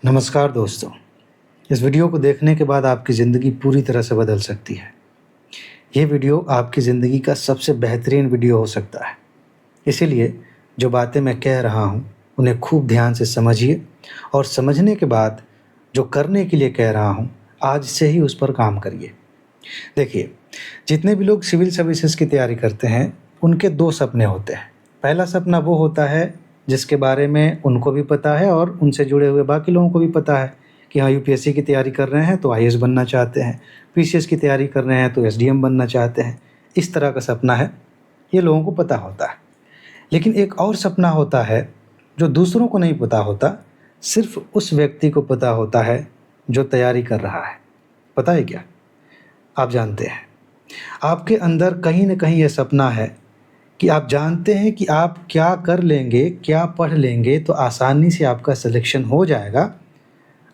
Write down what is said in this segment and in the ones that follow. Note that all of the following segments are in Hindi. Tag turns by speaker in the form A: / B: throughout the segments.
A: नमस्कार दोस्तों। इस वीडियो को देखने के बाद आपकी ज़िंदगी पूरी तरह से बदल सकती है। ये वीडियो आपकी ज़िंदगी का सबसे बेहतरीन वीडियो हो सकता है। इसीलिए जो बातें मैं कह रहा हूँ, उन्हें खूब ध्यान से समझिए और समझने के बाद जो करने के लिए कह रहा हूँ, आज से ही उस पर काम करिए। देखिए, जितने भी लोग सिविल सर्विसेज़ की तैयारी करते हैं, उनके 2 सपने होते हैं। पहला सपना वो होता है जिसके बारे में उनको भी पता है और उनसे जुड़े हुए बाकी लोगों को भी पता है कि हाँ, यूपीएससी की तैयारी कर रहे हैं तो आईएएस बनना चाहते हैं, पीसीएस की तैयारी कर रहे हैं तो एसडीएम बनना चाहते हैं। इस तरह का सपना है, ये लोगों को पता होता है। लेकिन एक और सपना होता है जो दूसरों को नहीं पता होता, सिर्फ़ उस व्यक्ति को पता होता है जो तैयारी कर रहा है। पता है क्या? आप जानते हैं, आपके अंदर कहीं न कहीं ये सपना है कि आप जानते हैं कि आप क्या कर लेंगे, क्या पढ़ लेंगे तो आसानी से आपका सिलेक्शन हो जाएगा।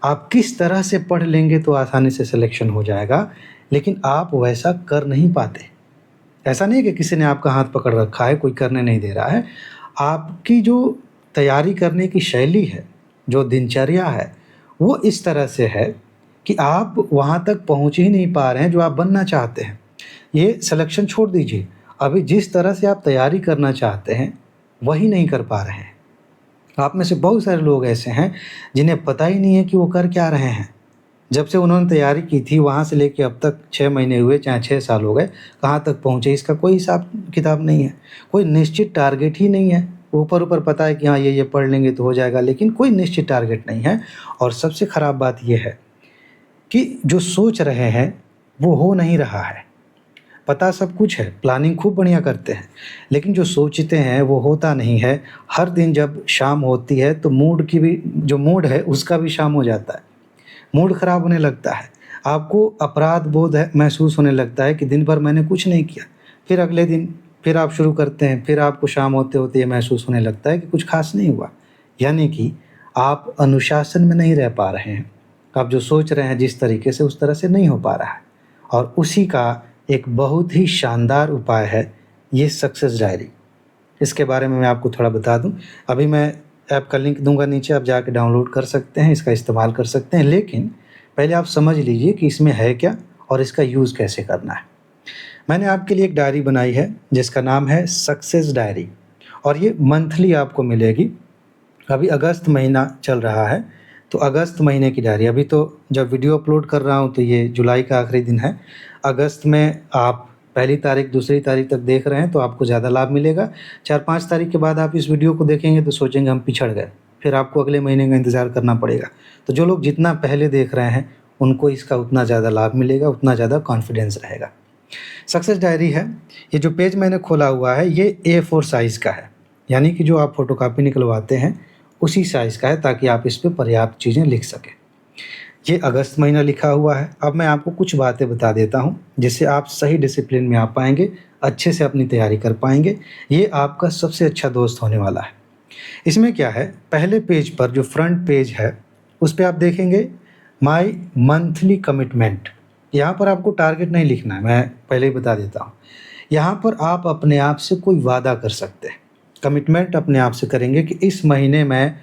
A: आप किस तरह से पढ़ लेंगे तो आसानी से सिलेक्शन हो जाएगा, लेकिन आप वैसा कर नहीं पाते। ऐसा नहीं है कि किसी ने आपका हाथ पकड़ रखा है, कोई करने नहीं दे रहा है। आपकी जो तैयारी करने की शैली है, जो दिनचर्या है, वो इस तरह से है कि आप वहाँ तक पहुँच ही नहीं पा रहे हैं जो आप बनना चाहते हैं। ये सिलेक्शन छोड़ दीजिए, अभी जिस तरह से आप तैयारी करना चाहते हैं, वही नहीं कर पा रहे हैं। आप में से बहुत सारे लोग ऐसे हैं, जिन्हें पता ही नहीं है कि वो कर क्या रहे हैं। जब से उन्होंने तैयारी की थी, वहाँ से लेके अब तक 6 महीने हुए, चाहे 6 साल हो गए, कहाँ तक पहुँचे इसका कोई हिसाब-किताब नहीं है। कोई निश्चित टारगेट ही नहीं है। ऊपर-ऊपर पता है कि हाँ, ये पढ़ लेंगे तो हो जाएगा, लेकिन कोई निश्चित टारगेट नहीं है। और सबसे खराब बात ये है कि जो सोच रहे हैं, वो हो नहीं रहा है। पता सब कुछ है, प्लानिंग खूब बढ़िया करते हैं, लेकिन जो सोचते हैं वो होता नहीं है। हर दिन जब शाम होती है तो मूड की भी जो मूड है उसका भी शाम हो जाता है। मूड ख़राब होने लगता है। आपको अपराध बोध है महसूस होने लगता है कि दिन भर मैंने कुछ नहीं किया। फिर अगले दिन फिर आप शुरू करते हैं, फिर आपको शाम होते-होते ये महसूस होने लगता है कि कुछ ख़ास नहीं हुआ। यानी कि आप अनुशासन में नहीं रह पा रहे हैं। आप जो सोच रहे हैं जिस तरीके से, उस तरह से नहीं हो पा रहा है। और उसी का एक बहुत ही शानदार उपाय है ये सक्सेस डायरी। इसके बारे में मैं आपको थोड़ा बता दूं। अभी मैं ऐप का लिंक दूंगा नीचे, आप जाके डाउनलोड कर सकते हैं, इसका इस्तेमाल कर सकते हैं। लेकिन पहले आप समझ लीजिए कि इसमें है क्या और इसका यूज़ कैसे करना है। मैंने आपके लिए एक डायरी बनाई है जिसका नाम है सक्सेस डायरी, और ये मंथली आपको मिलेगी। अभी अगस्त महीना चल रहा है, तो अगस्त महीने की डायरी, अभी तो जब वीडियो अपलोड कर रहा हूँ तो ये जुलाई का आखिरी दिन है। अगस्त में आप पहली तारीख, दूसरी तारीख तक देख रहे हैं तो आपको ज़्यादा लाभ मिलेगा। 4-5 तारीख के बाद आप इस वीडियो को देखेंगे तो सोचेंगे हम पिछड़ गए, फिर आपको अगले महीने का इंतज़ार करना पड़ेगा। तो जो लोग जितना पहले देख रहे हैं, उनको इसका उतना ज़्यादा लाभ मिलेगा, उतना ज़्यादा कॉन्फिडेंस रहेगा। सक्सेस डायरी है, ये जो पेज मैंने खोला हुआ है ये A4 साइज़ का है, यानी कि जो आप फ़ोटोकॉपी निकलवाते हैं उसी साइज़ का है, ताकि आप इस पे पर्याप्त चीज़ें लिख सकें। ये अगस्त महीना लिखा हुआ है। अब मैं आपको कुछ बातें बता देता हूँ, जिससे आप सही डिसिप्लिन में आ पाएँगे, अच्छे से अपनी तैयारी कर पाएँगे। ये आपका सबसे अच्छा दोस्त होने वाला है। इसमें क्या है, पहले पेज पर जो फ्रंट पेज है, उस पे आप देखेंगे माय मंथली कमिटमेंट। यहाँ पर आपको टारगेट नहीं लिखना है, मैं पहले ही बता देता हूँ। यहाँ पर आप अपने आप से कोई वादा कर सकते हैं। कमिटमेंट अपने आप से करेंगे कि इस महीने मैं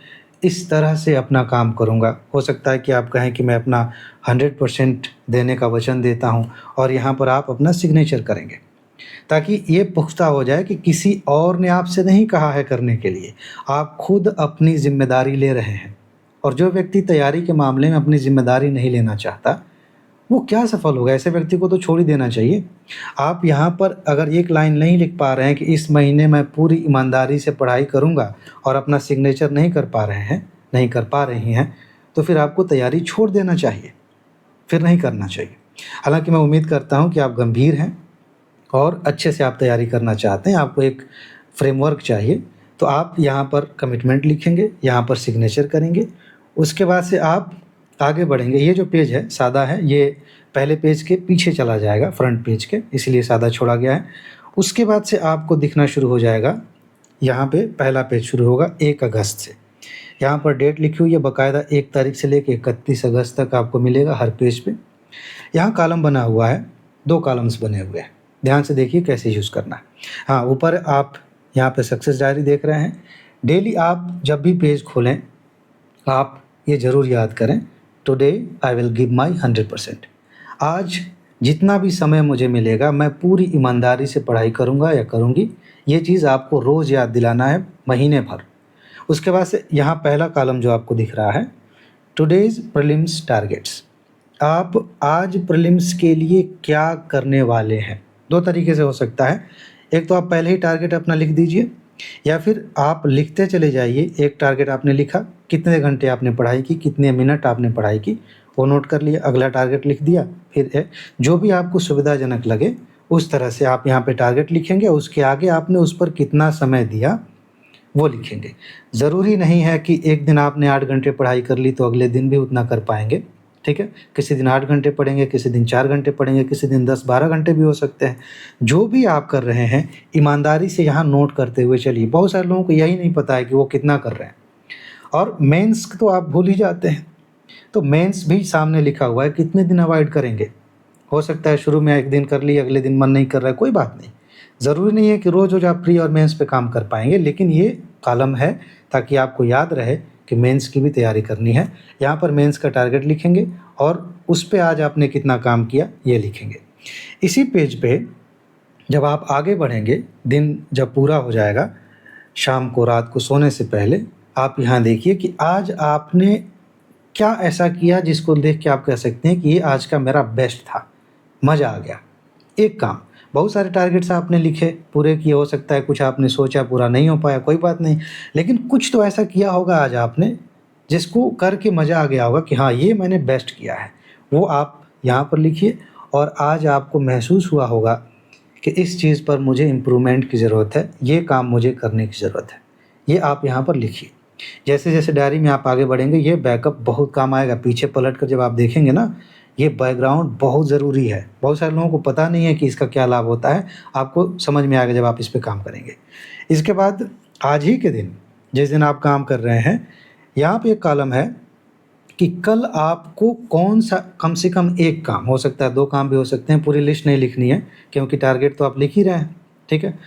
A: इस तरह से अपना काम करूँगा। हो सकता है कि आप कहें कि मैं अपना 100% देने का वचन देता हूँ, और यहाँ पर आप अपना सिग्नेचर करेंगे, ताकि ये पुख्ता हो जाए कि किसी और ने आपसे नहीं कहा है करने के लिए, आप खुद अपनी ज़िम्मेदारी ले रहे हैं। और जो व्यक्ति तैयारी के मामले में अपनी ज़िम्मेदारी नहीं लेना चाहता, वो क्या सफल होगा? ऐसे व्यक्ति को तो छोड़ ही देना चाहिए। आप यहाँ पर अगर एक लाइन नहीं लिख पा रहे हैं कि इस महीने मैं पूरी ईमानदारी से पढ़ाई करूँगा, और अपना सिग्नेचर नहीं कर पा रहे हैं, नहीं कर पा रही हैं, तो फिर आपको तैयारी छोड़ देना चाहिए, फिर नहीं करना चाहिए। हालाँकि मैं उम्मीद करता हूँ कि आप गंभीर हैं और अच्छे से आप तैयारी करना चाहते हैं, आपको एक फ्रेमवर्क चाहिए, तो आप यहाँ पर कमिटमेंट लिखेंगे, यहाँ पर सिग्नेचर करेंगे। उसके बाद से आप आगे बढ़ेंगे। ये जो पेज है सादा है, ये पहले पेज के पीछे चला जाएगा फ्रंट पेज के, इसलिए सादा छोड़ा गया है। उसके बाद से आपको दिखना शुरू हो जाएगा, यहाँ पे पहला पेज शुरू होगा 1 अगस्त से। यहाँ पर डेट लिखी हुई है बाकायदा, 1 तारीख से लेके 31 अगस्त तक आपको मिलेगा हर पेज पे। यहाँ कॉलम बना हुआ है, 2 कॉलम्स बने हुए हैं। ध्यान से देखिए कैसे यूज़ करना है। हाँ, ऊपर आप यहाँ पे सक्सेस डायरी देख रहे हैं। डेली आप जब भी पेज खोलें, आप ये ज़रूर याद करें, today I will give my 100%। आज जितना भी समय मुझे मिलेगा मैं पूरी ईमानदारी से पढ़ाई करूँगा या करूँगी। ये चीज़ आपको रोज़ याद दिलाना है, महीने भर। उसके बाद से यहाँ पहला कॉलम जो आपको दिख रहा है, टुडेज़ प्रीलिम्स टारगेट्स। आप आज प्रीलिम्स के लिए क्या करने वाले हैं? 2 तरीके से हो सकता है। एक तो आप पहले ही टारगेट अपना लिख दीजिए, या फिर आप लिखते चले जाइए। एक टारगेट आपने लिखा, कितने घंटे आपने पढ़ाई की, कितने मिनट आपने पढ़ाई की, वो नोट कर लिया। अगला टारगेट लिख दिया। फिर जो भी आपको सुविधाजनक लगे उस तरह से आप यहाँ पे टारगेट लिखेंगे। उसके आगे आपने उस पर कितना समय दिया वो लिखेंगे। ज़रूरी नहीं है कि एक दिन आपने 8 घंटे पढ़ाई कर ली तो अगले दिन भी उतना कर पाएंगे, ठीक है। किसी दिन 8 घंटे पढ़ेंगे, किसी दिन 4 घंटे पढ़ेंगे, किसी दिन 10-12 घंटे भी हो सकते हैं। जो भी आप कर रहे हैं ईमानदारी से यहाँ नोट करते हुए चलिए। बहुत सारे लोगों को यही नहीं पता है कि वो कितना कर रहे हैं, और मेंस तो आप भूल ही जाते हैं। तो मेंस भी सामने लिखा हुआ है, कितने दिन अवॉइड करेंगे। हो सकता है शुरू में 1 दिन कर लिए, अगले दिन मन नहीं कर रहा है, कोई बात नहीं। ज़रूरी नहीं है कि रोज़ आप प्री और मेंस पे काम कर पाएंगे, लेकिन ये कॉलम है ताकि आपको याद रहे कि मेंस की भी तैयारी करनी है। यहाँ पर मेंस का टारगेट लिखेंगे और उस पे आज आपने कितना काम किया ये लिखेंगे। इसी पेज पे जब आप आगे बढ़ेंगे, दिन जब पूरा हो जाएगा, शाम को रात को सोने से पहले आप यहाँ देखिए कि आज आपने क्या ऐसा किया जिसको देख के आप कह सकते हैं कि ये आज का मेरा बेस्ट था, मज़ा आ गया। एक काम, बहुत सारे टारगेट्स आपने लिखे, पूरे किए। हो सकता है कुछ आपने सोचा पूरा नहीं हो पाया, कोई बात नहीं, लेकिन कुछ तो ऐसा किया होगा आज आपने जिसको करके मज़ा आ गया होगा कि हाँ ये मैंने बेस्ट किया है। वो आप यहाँ पर लिखिए। और आज आपको महसूस हुआ होगा कि इस चीज़ पर मुझे इम्प्रूवमेंट की ज़रूरत है, ये काम मुझे करने की ज़रूरत है, ये आप यहाँ पर लिखिए। जैसे जैसे डायरी में आप आगे बढ़ेंगे ये बैकअप बहुत काम आएगा। पीछे पलट कर जब आप देखेंगे ना, ये बैकग्राउंड बहुत ज़रूरी है। बहुत सारे लोगों को पता नहीं है कि इसका क्या लाभ होता है, आपको समझ में आएगा जब आप इस पे काम करेंगे। इसके बाद आज ही के दिन, जिस दिन आप काम कर रहे हैं, यहाँ पे एक कॉलम है कि कल आपको कौन सा, कम से कम एक काम, हो सकता है 2 काम भी हो सकते हैं, पूरी लिस्ट नहीं लिखनी है क्योंकि टारगेट तो आप लिख ही रहे हैं, ठीक है।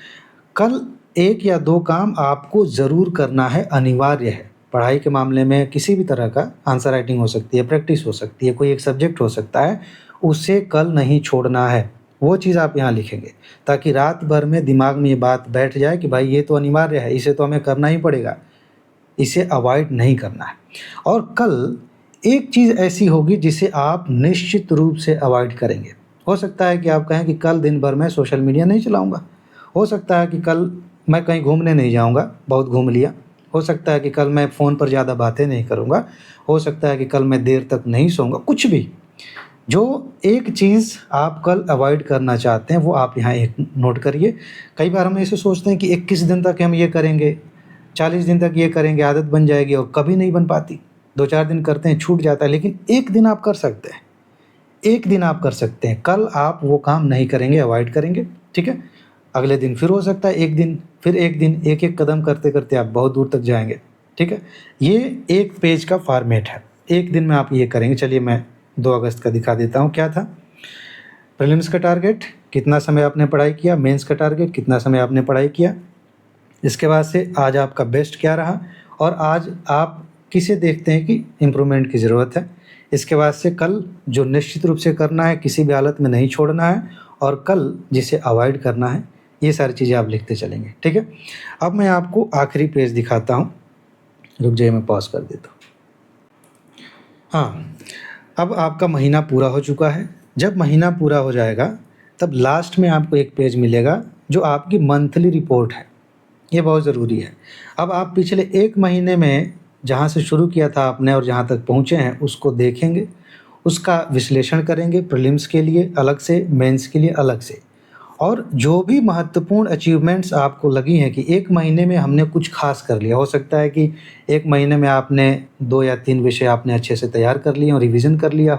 A: कल 1 या 2 काम आपको ज़रूर करना है, अनिवार्य है। पढ़ाई के मामले में किसी भी तरह का आंसर राइटिंग हो सकती है, प्रैक्टिस हो सकती है, कोई एक सब्जेक्ट हो सकता है, उसे कल नहीं छोड़ना है। वो चीज़ आप यहाँ लिखेंगे ताकि रात भर में दिमाग में ये बात बैठ जाए कि भाई ये तो अनिवार्य है, इसे तो हमें करना ही पड़ेगा, इसे अवॉइड नहीं करना है। और कल एक चीज़ ऐसी होगी जिसे आप निश्चित रूप से अवॉइड करेंगे। हो सकता है कि आप कहें कि कल दिन भर मैं सोशल मीडिया नहीं चलाऊँगा। हो सकता है कि कल मैं कहीं घूमने नहीं जाऊँगा, बहुत घूम लिया। हो सकता है कि कल मैं फ़ोन पर ज़्यादा बातें नहीं करूँगा। हो सकता है कि कल मैं देर तक नहीं सोऊंगा। कुछ भी, जो एक चीज़ आप कल अवॉइड करना चाहते हैं वो आप यहाँ एक नोट करिए। कई बार हम ऐसे सोचते हैं कि 21 दिन तक हम ये करेंगे, 40 दिन तक ये करेंगे, आदत बन जाएगी, और कभी नहीं बन पाती। 2-4 दिन करते हैं, छूट जाता है, लेकिन एक दिन आप कर सकते हैं। एक दिन आप कर सकते हैं। कल आप वो काम नहीं करेंगे, अवॉइड करेंगे, ठीक है। अगले दिन फिर हो सकता है एक दिन, फिर एक दिन, एक-एक कदम करते करते आप बहुत दूर तक जाएंगे, ठीक है। ये एक पेज का फॉर्मेट है, एक दिन में आप ये करेंगे। चलिए मैं 2 अगस्त का दिखा देता हूँ। क्या था? प्रीलिम्स का टारगेट, कितना समय आपने पढ़ाई किया। मेंस का टारगेट, कितना समय आपने पढ़ाई किया। इसके बाद से आज आपका बेस्ट क्या रहा, और आज आप किसे देखते हैं कि इम्प्रूवमेंट की ज़रूरत है। इसके बाद से कल जो निश्चित रूप से करना है, किसी भी हालत में नहीं छोड़ना है, और कल जिसे अवॉइड करना है, ये सारी चीज़ें आप लिखते चलेंगे, ठीक है। अब मैं आपको आखिरी पेज दिखाता हूँ। रुक जाइए, मैं पॉज कर देता हूँ। हाँ, अब आपका महीना पूरा हो चुका है। जब महीना पूरा हो जाएगा तब लास्ट में आपको एक पेज मिलेगा जो आपकी मंथली रिपोर्ट है। ये बहुत ज़रूरी है। अब आप पिछले 1 महीने में जहाँ से शुरू किया था आपने और जहाँ तक पहुँचे हैं उसको देखेंगे, उसका विश्लेषण करेंगे, प्रीलिम्स के लिए अलग से, मेंस के लिए अलग से। और जो भी महत्वपूर्ण अचीवमेंट्स आपको लगी हैं कि 1 महीने में हमने कुछ खास कर लिया। हो सकता है कि 1 महीने में आपने 2 या 3 विषय आपने अच्छे से तैयार कर लिए हों, रिवीजन कर लिया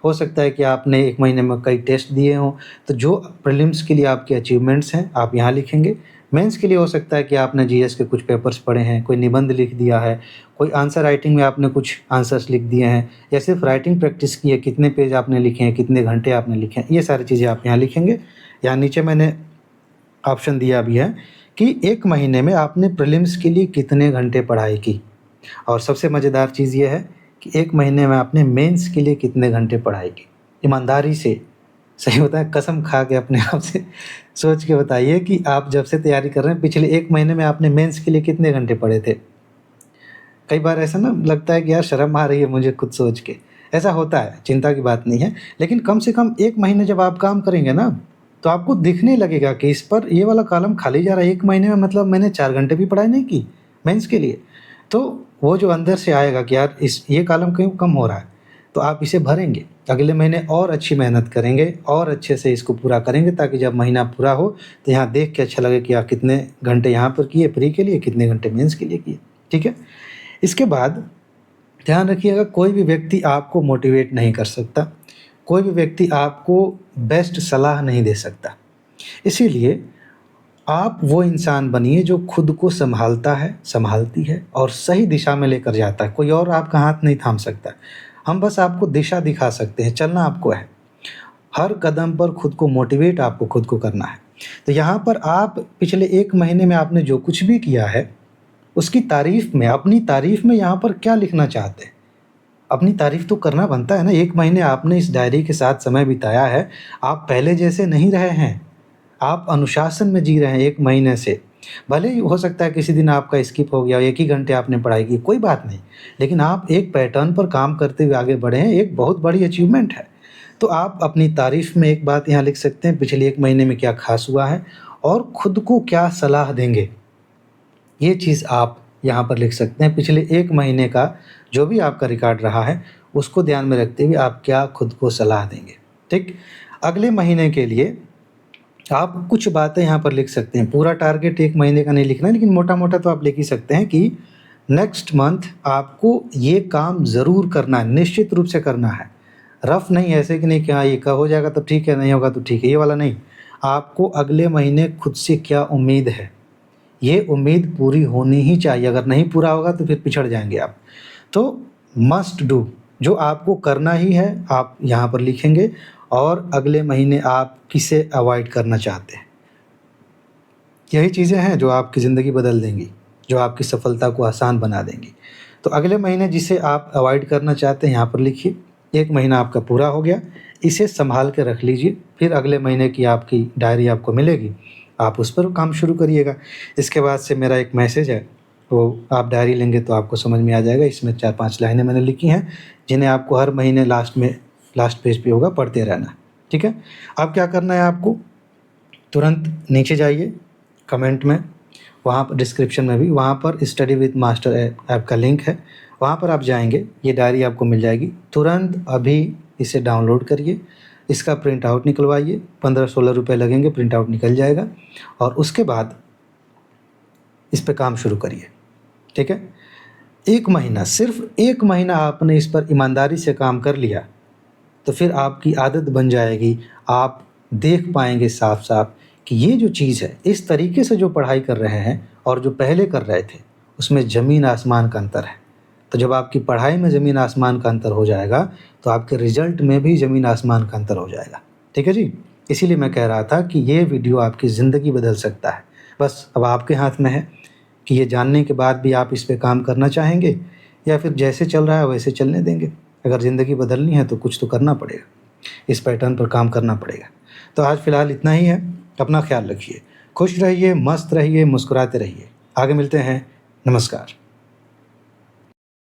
A: हो सकता है कि आपने 1 महीने में कई टेस्ट दिए हों। तो जो प्रीलिम्स के लिए आपके अचीवमेंट्स हैं आप यहाँ लिखेंगे। मेंस के लिए हो सकता है कि आपने जीएस के कुछ पेपर्स पढ़े हैं, कोई निबंध लिख दिया है, कोई आंसर राइटिंग में आपने कुछ आंसर्स लिख दिए हैं, या सिर्फ राइटिंग प्रैक्टिस की है, कितने पेज आपने लिखे हैं, कितने घंटे आपने लिखे हैं, ये सारी चीज़ें आप यहाँ लिखेंगे। यहाँ नीचे मैंने ऑप्शन दिया भी है कि 1 महीने में आपने प्रीलिम्स के लिए कितने घंटे पढ़ाई की। और सबसे मज़ेदार चीज़ ये है कि 1 महीने में आपने मेंस के लिए कितने घंटे पढ़ाई की। ईमानदारी से, सही बताएँ, कसम खा के अपने आप से सोच के बताइए कि आप जब से तैयारी कर रहे हैं, पिछले 1 महीने में आपने मेंस के लिए कितने घंटे पढ़े थे? कई बार ऐसा ना लगता है कि यार शर्म आ रही है मुझे खुद सोच के। ऐसा होता है, चिंता की बात नहीं है। लेकिन कम से कम 1 महीने जब आप काम करेंगे ना, तो आपको दिखने लगेगा कि इस पर ये वाला कॉलम खाली जा रहा है। 1 महीने में मतलब मैंने 4 घंटे भी पढ़ाई नहीं की मेंस के लिए। तो वो जो अंदर से आएगा कि यार ये कॉलम क्यों कम हो रहा है, तो आप इसे भरेंगे। अगले महीने और अच्छी मेहनत करेंगे और अच्छे से इसको पूरा करेंगे, ताकि जब महीना पूरा हो तो यहाँ देख के अच्छा लगे कि आप कितने घंटे यहाँ पर किए प्री के लिए, कितने घंटे मेंस के लिए किए। ठीक है? इसके बाद ध्यान रखिएगा, कोई भी व्यक्ति आपको मोटिवेट नहीं कर सकता, कोई भी व्यक्ति आपको बेस्ट सलाह नहीं दे सकता। इसीलिए आप वो इंसान बनिए जो खुद को सँभालता है, सँभालती है और सही दिशा में लेकर जाता है। कोई और आपका हाथ नहीं थाम सकता। हम बस आपको दिशा दिखा सकते हैं, चलना आपको है। हर कदम पर खुद को मोटिवेट आपको खुद को करना है। तो यहाँ पर आप पिछले 1 महीने में आपने जो कुछ भी किया है, उसकी तारीफ़ में, अपनी तारीफ़ में यहाँ पर क्या लिखना चाहते हैं? अपनी तारीफ़ तो करना बनता है ना। 1 महीने आपने इस डायरी के साथ समय बिताया है, आप पहले जैसे नहीं रहे हैं। आप अनुशासन में जी रहे हैं 1 महीने से। भले ही हो सकता है किसी दिन आपका स्किप हो गया, 1 ही घंटे आपने पढ़ाई की, कोई बात नहीं। लेकिन आप एक पैटर्न पर काम करते हुए आगे बढ़े हैं, एक बहुत बड़ी अचीवमेंट है। तो आप अपनी तारीफ़ में एक बात यहाँ लिख सकते हैं, पिछले 1 महीने में क्या ख़ास हुआ है और खुद को क्या सलाह देंगे। ये चीज़ आप यहाँ पर लिख सकते हैं। पिछले 1 महीने का जो भी आपका रिकॉर्ड रहा है, उसको ध्यान में रखते हुए आप क्या खुद को सलाह देंगे। ठीक? अगले महीने के लिए आप कुछ बातें यहाँ पर लिख सकते हैं। पूरा टारगेट 1 महीने का नहीं लिखना है, लेकिन मोटा-मोटा तो आप लिख ही सकते हैं कि नेक्स्ट मंथ आपको ये काम ज़रूर करना है, निश्चित रूप से करना है। रफ़ नहीं, ऐसे कि नहीं कि हाँ ये हो जाएगा तो ठीक है, नहीं होगा तो ठीक है, ये वाला नहीं। आपको अगले महीने खुद से क्या उम्मीद है, ये उम्मीद पूरी होनी ही चाहिए। अगर नहीं पूरा होगा तो फिर पिछड़ जाएँगे आप। तो मस्ट डू, जो आपको करना ही है, आप यहाँ पर लिखेंगे और अगले महीने आप किसे अवॉइड करना चाहते हैं। यही चीज़ें हैं जो आपकी ज़िंदगी बदल देंगी, जो आपकी सफलता को आसान बना देंगी। तो अगले महीने जिसे आप अवॉइड करना चाहते हैं यहाँ पर लिखिए। 1 महीना आपका पूरा हो गया, इसे सँभाल के रख लीजिए। फिर अगले महीने की आपकी डायरी आपको मिलेगी, आप उस पर काम शुरू करिएगा। इसके बाद से मेरा एक मैसेज है, वो आप डायरी लेंगे तो आपको समझ में आ जाएगा। इसमें 4-5 लाइनें मैंने लिखी हैं, जिन्हें आपको हर महीने लास्ट पेज पे होगा पढ़ते रहना। ठीक है? अब क्या करना है आपको, तुरंत नीचे जाइए कमेंट में, वहाँ पर डिस्क्रिप्शन में भी, वहाँ पर स्टडी विद मास्टर ऐप का लिंक है, वहाँ पर आप जाएंगे, ये डायरी आपको मिल जाएगी। तुरंत अभी इसे डाउनलोड करिए, इसका प्रिंट आउट निकलवाइए। 15-16 रुपये लगेंगे, प्रिंट आउट निकल जाएगा। और उसके बाद इस पे काम शुरू करिए। ठीक है? 1 महीना, सिर्फ 1 महीना आपने इस पर ईमानदारी से काम कर लिया, तो फिर आपकी आदत बन जाएगी। आप देख पाएंगे साफ साफ कि ये जो चीज़ है, इस तरीके से जो पढ़ाई कर रहे हैं और जो पहले कर रहे थे, उसमें ज़मीन आसमान का अंतर है। तो जब आपकी पढ़ाई में ज़मीन आसमान का अंतर हो जाएगा, तो आपके रिजल्ट में भी ज़मीन आसमान का अंतर हो जाएगा। ठीक है जी? इसीलिए मैं कह रहा था कि ये वीडियो आपकी ज़िंदगी बदल सकता है। बस अब आपके हाथ में है कि ये जानने के बाद भी आप इस पे काम करना चाहेंगे या फिर जैसे चल रहा है वैसे चलने देंगे। अगर ज़िंदगी बदलनी है तो कुछ तो करना पड़ेगा, इस पैटर्न पर काम करना पड़ेगा। तो आज फ़िलहाल इतना ही है। अपना ख्याल रखिए, खुश रहिए, मस्त रहिए, मुस्कुराते रहिए। आगे मिलते हैं। नमस्कार।